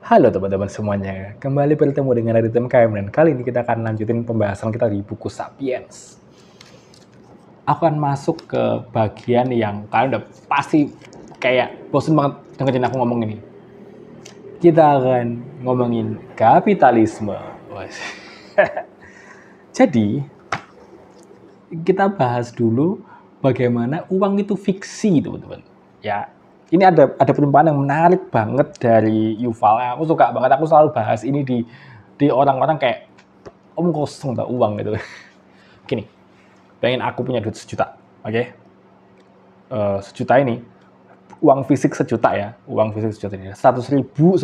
Halo teman-teman semuanya, kembali bertemu dengan Radit MKM dan kali ini kita akan lanjutin pembahasan kita di buku Sapiens. Aku akan masuk ke bagian yang kalian udah pasti kayak bosen banget dengerin aku ngomong ini. Kita akan ngomongin kapitalisme. Jadi, kita bahas dulu bagaimana uang itu fiksi, teman-teman. Ya, ini ada perumpamaan yang menarik banget dari Yuval. Aku suka banget, aku selalu bahas ini di orang-orang kayak om kosong tak uang gitu. Gini, pengen aku punya duit 1 juta, oke? 1 juta ini, uang fisik 1 juta ya, uang fisik 1 juta ini, 100.000 10,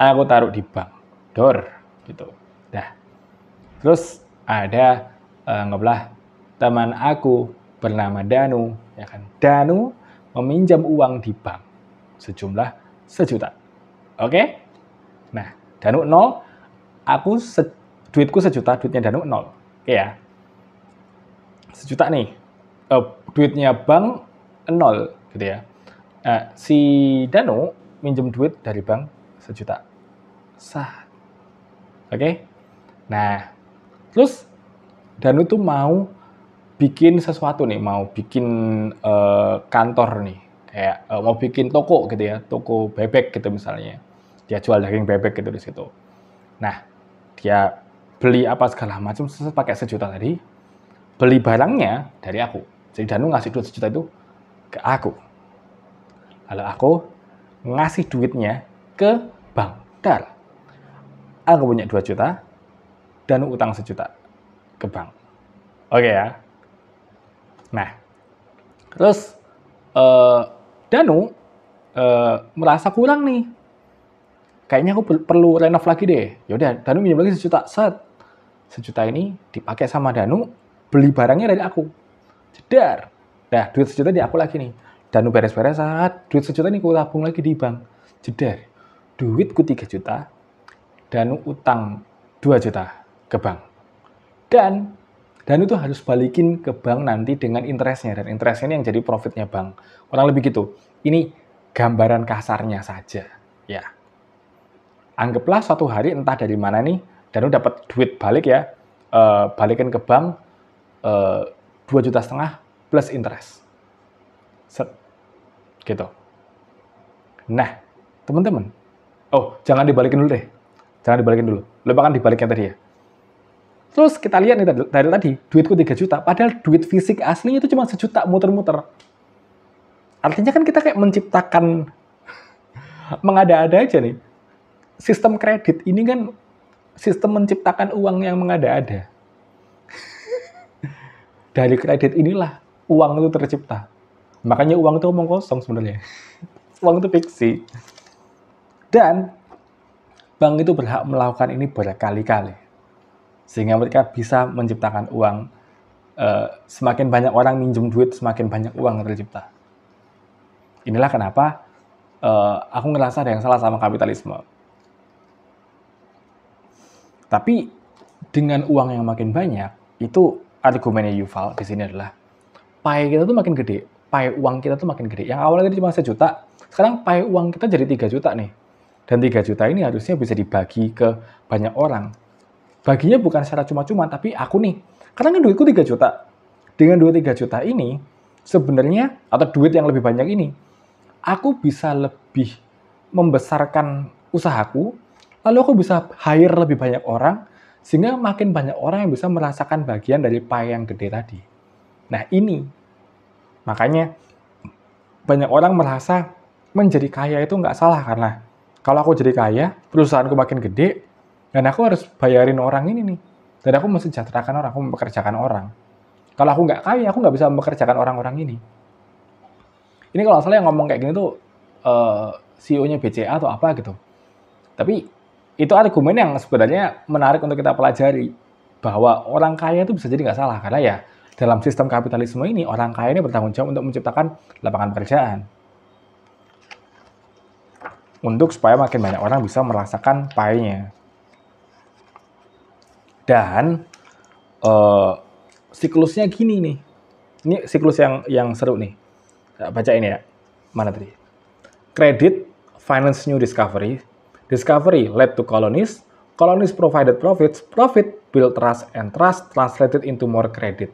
aku taruh di bank, dor, gitu. Dah. Terus ada anggaplah teman aku bernama Danu, ya kan? Danu meminjam uang di bank sejumlah 1 juta. Oke? Nah, Danu 0, duitku 1 juta, duitnya Danu 0. Oke ya. 1 juta nih. Duitnya bank 0 gitu ya. Si Danu minjem duit dari bank 1 juta. Sah. Oke? Nah, terus Danu tuh mau bikin sesuatu nih, mau bikin kantor nih, kayak mau bikin toko gitu ya, toko bebek gitu misalnya. Dia jual daging bebek gitu di situ. Nah, dia beli apa segala macam pakai 1 juta tadi, beli barangnya dari aku. Jadi Danu ngasih duit 1 juta itu ke aku. Lalu aku ngasih duitnya ke bank. Dar. Aku punya 2 juta, Danu utang 1 juta ke bank. Oke ya. Nah, terus Danu merasa kurang nih. Kayaknya aku perlu renov lagi deh. Yaudah, Danu minjem lagi 1 juta. Set. 1 juta ini dipakai sama Danu beli barangnya dari aku. Jedar. Nah, duit 1 juta di aku lagi nih. Danu beres-beres saat duit 1 juta ini aku tabung lagi di bank. Jedar. Duitku 3 juta. Danu utang 2 juta ke bank. Dan itu harus balikin ke bank nanti dengan interestnya. Dan interestnya ini yang jadi profitnya bank. Kurang lebih gitu. Ini gambaran kasarnya saja. Ya. Anggaplah suatu hari entah dari mana nih, Danu dapat duit balik ya. Balikin ke bank 2,5 juta plus interest. Set. Gitu. Nah, teman-teman. Oh, jangan dibalikin dulu deh. Jangan dibalikin dulu. Lupakan dibalikin tadi ya. Terus kita lihat nih dari tadi, duitku 3 juta, padahal duit fisik aslinya itu cuma 1 juta muter-muter. Artinya kan kita kayak menciptakan mengada-ada aja nih. Sistem kredit ini kan sistem menciptakan uang yang mengada-ada. Dari kredit inilah uang itu tercipta. Makanya uang itu omong kosong sebenarnya. Uang itu fiksi. Dan bank itu berhak melakukan ini berkali-kali. Sehingga mereka bisa menciptakan uang. Semakin banyak orang minjem duit, semakin banyak uang tercipta. Inilah kenapa aku ngerasa ada yang salah sama kapitalisme. Tapi dengan uang yang makin banyak, itu argumennya Yuval di sini adalah pie kita tuh makin gede, pie uang kita tuh makin gede. Yang awalnya tadi cuma 1 juta, sekarang pie uang kita jadi 3 juta nih. Dan 3 juta ini harusnya bisa dibagi ke banyak orang. Baginya bukan secara cuma-cuma, tapi aku nih. Karena kan duitku 3 juta. Dengan duit 3 juta ini, sebenarnya, atau duit yang lebih banyak ini, aku bisa lebih membesarkan usahaku, lalu aku bisa hire lebih banyak orang, sehingga makin banyak orang yang bisa merasakan bagian dari pie yang gede tadi. Nah ini, makanya banyak orang merasa menjadi kaya itu nggak salah, karena kalau aku jadi kaya, perusahaanku makin gede, dan aku harus bayarin orang ini nih. Dan aku mensejahterakan orang, aku mempekerjakan orang. Kalau aku nggak kaya, aku nggak bisa mempekerjakan orang-orang ini. Ini kalau salah yang ngomong kayak gini tuh CEO-nya BCA atau apa gitu. Tapi itu argumen yang sebenarnya menarik untuk kita pelajari. Bahwa orang kaya itu bisa jadi nggak salah. Karena ya dalam sistem kapitalisme ini, orang kaya ini bertanggung jawab untuk menciptakan lapangan pekerjaan. Untuk supaya makin banyak orang bisa merasakan pie-nya. Dan siklusnya gini nih. Ini siklus yang seru nih. Baca ini ya. Mana tadi? Credit, finance new discovery, Discovery led to colonies, colonies provided profits, profit built trust, and trust translated into more credit.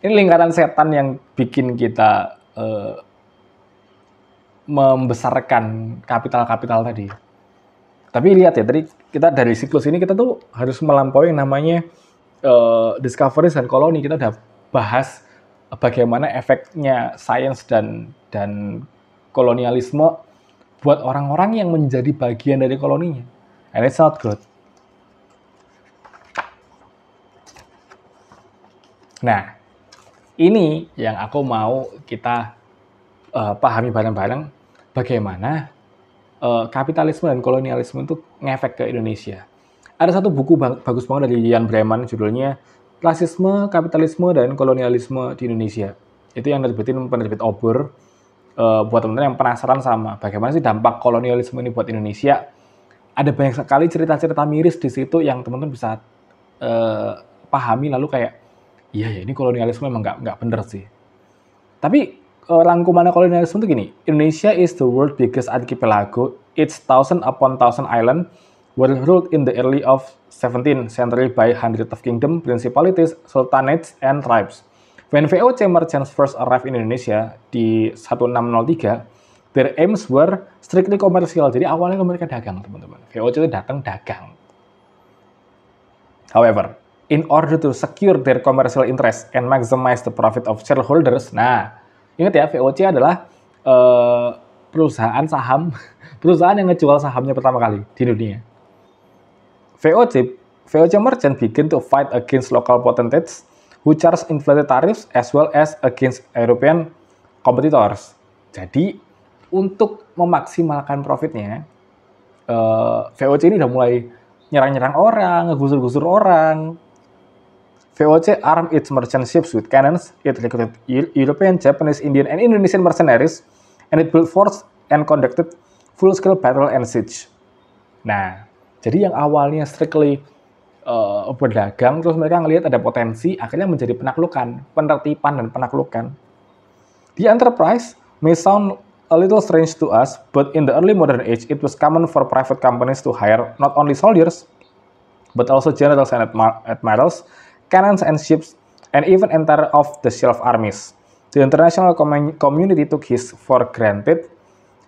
Ini lingkaran setan yang bikin kita membesarkan kapital-kapital tadi. Tapi lihat ya, tadi kita dari siklus ini kita tuh harus melampaui yang namanya discoveries dan koloni. Kita udah bahas bagaimana efeknya sains dan kolonialisme buat orang-orang yang menjadi bagian dari koloninya. And it's not good. Nah, ini yang aku mau kita pahami bareng-bareng bagaimana kapitalisme dan kolonialisme itu ngefek ke Indonesia. Ada satu buku bagus banget dari Jan Breman, judulnya Rasisme, Kapitalisme, dan Kolonialisme di Indonesia. Itu yang nerbitin penerbit Obor. Buat teman-teman yang penasaran sama bagaimana sih dampak kolonialisme ini buat Indonesia, ada banyak sekali cerita-cerita miris di situ yang teman-teman bisa pahami, lalu kayak, iya ya ini kolonialisme memang nggak bener sih. Tapi rangkuman kolonialisme itu gini, Indonesia is the world's biggest archipelago. It's thousand upon thousand island were ruled in the early of 17th century by hundreds of kingdom, principalities, sultanates, and tribes. When VOC merchants first arrived in Indonesia di 1603, their aims were strictly commercial. Jadi awalnya mereka dagang, teman-teman. VOC itu datang dagang. However, in order to secure their commercial interest and maximize the profit of shareholders, nah, ingat ya, VOC adalah perusahaan saham, perusahaan yang ngejual sahamnya pertama kali di dunia. VOC merchant begin to fight against local potentates who charge inflated tariffs as well as against European competitors. Jadi, untuk memaksimalkan profitnya, VOC ini udah mulai nyerang-nyerang orang, ngegusur-gusur orang. VOC armed its merchant ships with cannons, it recruited European, Japanese, Indian, and Indonesian mercenaries, and it built forts and conducted full-scale battle and siege. Nah, jadi yang awalnya strictly berdagang, terus mereka ngelihat ada potensi, akhirnya menjadi penaklukan, penertiban dan penaklukan. The enterprise may sound a little strange to us, but in the early modern age, it was common for private companies to hire not only soldiers, but also generals and admirals, cannons and ships, and even entire off-the-shelf armies. The international community took this for granted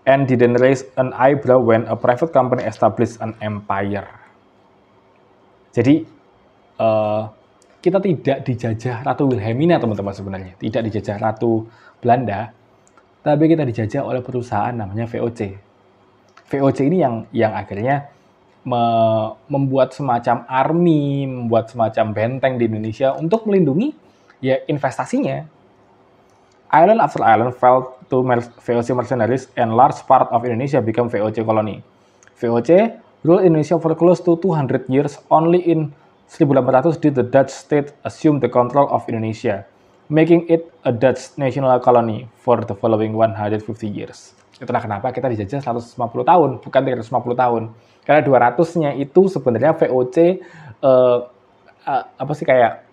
and didn't raise an eyebrow when a private company established an empire. Jadi, kita tidak dijajah Ratu Wilhelmina, teman-teman, sebenarnya. Tidak dijajah Ratu Belanda, tapi kita dijajah oleh perusahaan namanya VOC. VOC ini yang akhirnya membuat semacam army, membuat semacam benteng di Indonesia untuk melindungi ya investasinya. Island after island fell to VOC mercenaries and large part of Indonesia became VOC colony. VOC ruled Indonesia for close to 200 years. Only in 1800 did the Dutch state assume the control of Indonesia, making it a Dutch national colony for the following 150 years. Itulah kenapa kita dijajah 150 tahun, bukan 350 tahun. Karena 200-nya itu sebenarnya VOC kayak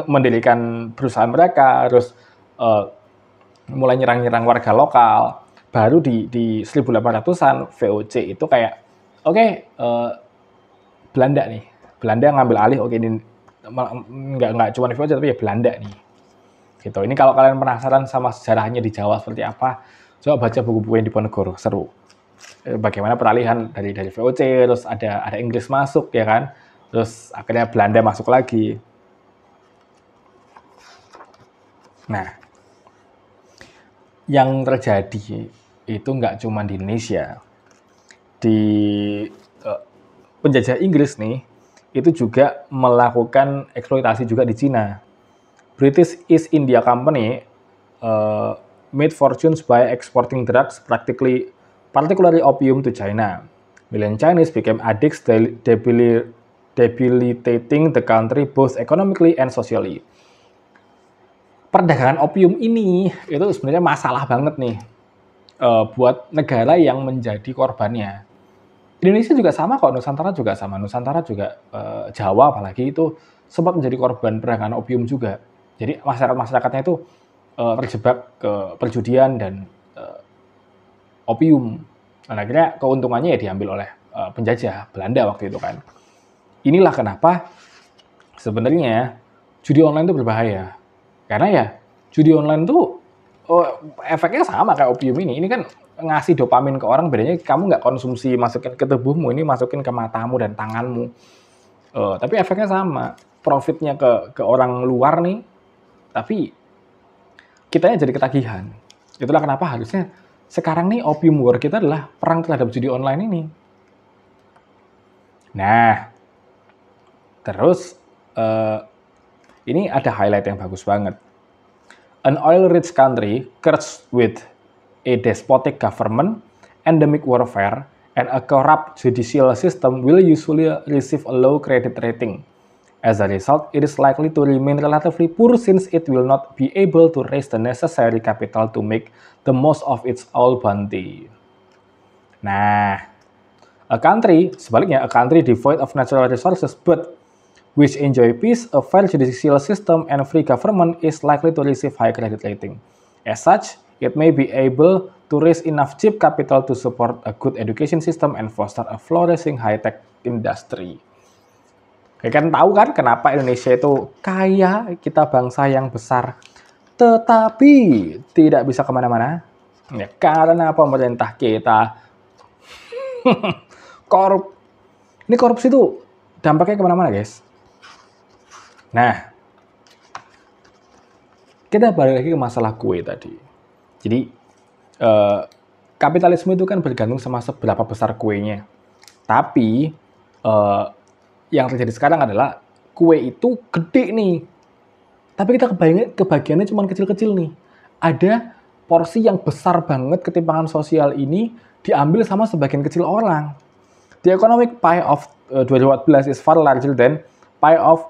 mendirikan perusahaan mereka, terus mulai nyerang-nyerang warga lokal. Baru di 1800-an VOC itu kayak Belanda nih. Belanda ngambil alih, ini nggak cuma VOC tapi ya Belanda nih. Gitu. Ini kalau kalian penasaran sama sejarahnya di Jawa seperti apa, coba baca buku-buku yang Diponegoro, seru. Bagaimana peralihan dari VOC, terus ada Inggris masuk ya kan, terus akhirnya Belanda masuk lagi. Nah, yang terjadi itu nggak cuma di Indonesia, di penjajah Inggris nih, itu juga melakukan eksploitasi juga di Cina. British East India Company made fortunes by exporting drugs, particularly opium, to China. Million Chinese became addicts, debilitating the country both economically and socially. Perdagangan opium ini itu sebenarnya masalah banget nih buat negara yang menjadi korbannya. Indonesia juga sama kok, Nusantara juga sama. Nusantara juga Jawa apalagi itu sempat menjadi korban perdagangan opium juga. Jadi masyarakat-masyarakatnya itu terjebak ke perjudian dan opium. Dan akhirnya keuntungannya ya diambil oleh penjajah Belanda waktu itu kan. Inilah kenapa sebenarnya judi online itu berbahaya. Karena ya judi online tuh efeknya sama kayak opium ini. Ini kan ngasih dopamin ke orang, bedanya kamu nggak konsumsi masukin ke tubuhmu, ini masukin ke matamu dan tanganmu. Tapi efeknya sama, profitnya ke orang luar nih, tapi kitanya jadi ketagihan. Itulah kenapa harusnya sekarang nih opium war kita adalah perang terhadap judi online ini. Nah, terus ini ada highlight yang bagus banget. An oil-rich country cursed with a despotic government, endemic warfare, and a corrupt judicial system will usually receive a low credit rating. As a result, it is likely to remain relatively poor since it will not be able to raise the necessary capital to make the most of its oil bounty. Nah, sebaliknya, a country devoid of natural resources but which enjoy peace, a fair judicial system, and free government is likely to receive high credit rating. As such, it may be able to raise enough cheap capital to support a good education system and foster a flourishing high-tech industry. Kalian tahu kan kenapa Indonesia itu kaya, kita bangsa yang besar, tetapi tidak bisa kemana-mana? Ya, karena pemerintah kita korup. Ini korupsi tuh dampaknya kemana-mana, guys. Nah, kita balik lagi ke masalah kue tadi. Jadi, kapitalisme itu kan bergantung sama seberapa besar kuenya. Tapi, yang terjadi sekarang adalah kue itu gede nih. Tapi kita kebagiannya cuma kecil-kecil nih. Ada porsi yang besar banget, ketimpangan sosial ini diambil sama sebagian kecil orang. The economic pie of 2014 is far larger than pie of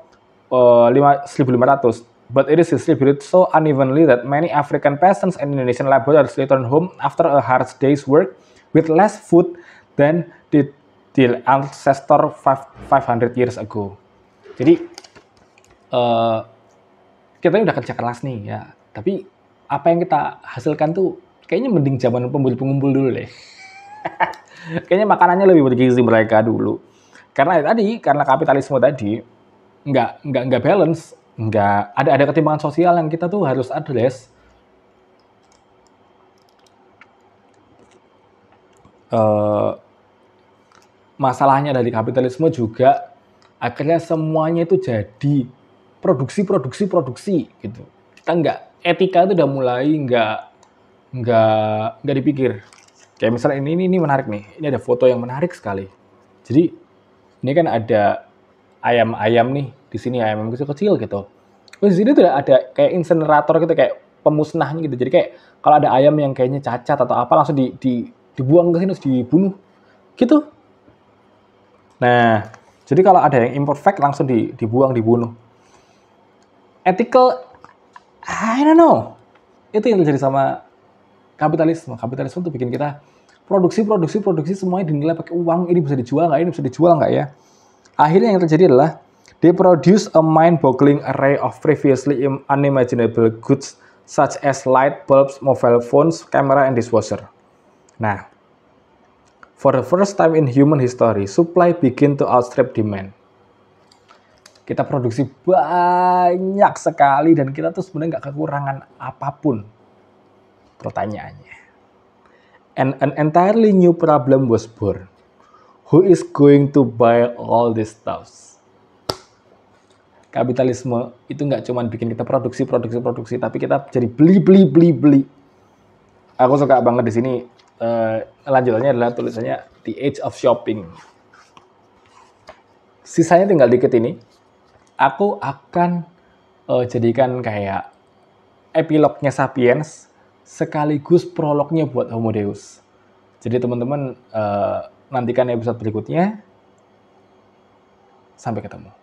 1.500, but it is distributed so unevenly that many African peasants and Indonesian laborers return home after a hard day's work with less food than the ancestor 500 years ago. Jadi kita ini udah kerja keras nih ya, tapi apa yang kita hasilkan tuh kayaknya mending zaman pengumpul dulu deh. Kayaknya makanannya lebih bergizi mereka dulu. Karena kapitalisme tadi nggak balance, nggak ada ketimpangan sosial yang kita tuh harus address. Masalahnya dari kapitalisme juga akhirnya semuanya itu jadi produksi gitu. Kita etika itu udah mulai nggak dipikir. Kayak misalnya ini menarik nih. Ini ada foto yang menarik sekali. Jadi ini kan ada ayam nih di sini, ayam kecil gitu. Terus di sini tuh ada kayak insenerator gitu, kayak pemusnahnya gitu. Jadi kayak kalau ada ayam yang kayaknya cacat atau apa langsung dibuang ke sini terus dibunuh gitu. Nah, jadi kalau ada yang imperfect langsung dibunuh. Ethical, I don't know. Itu yang terjadi sama kapitalisme. Kapitalisme tuh bikin kita produksi semuanya dinilai pakai uang. Ini bisa dijual nggak ya? Akhirnya yang terjadi adalah they produce a mind-boggling array of previously unimaginable goods such as light bulbs, mobile phones, camera, and dishwasher. Nah, for the first time in human history, supply begin to outstrip demand. Kita produksi banyak sekali dan kita tuh sebenarnya nggak kekurangan apapun. Pertanyaannya, and an entirely new problem was born. Who is going to buy all this stuff? Kapitalisme itu nggak cuma bikin kita produksi, tapi kita jadi beli. Aku suka banget di sini. Lanjutannya adalah tulisannya The Age of Shopping. Sisanya tinggal dikit ini. Aku akan jadikan kayak epilognya Sapiens sekaligus prolognya buat Homo Deus. Jadi teman-teman nantikan episode berikutnya. Sampai ketemu.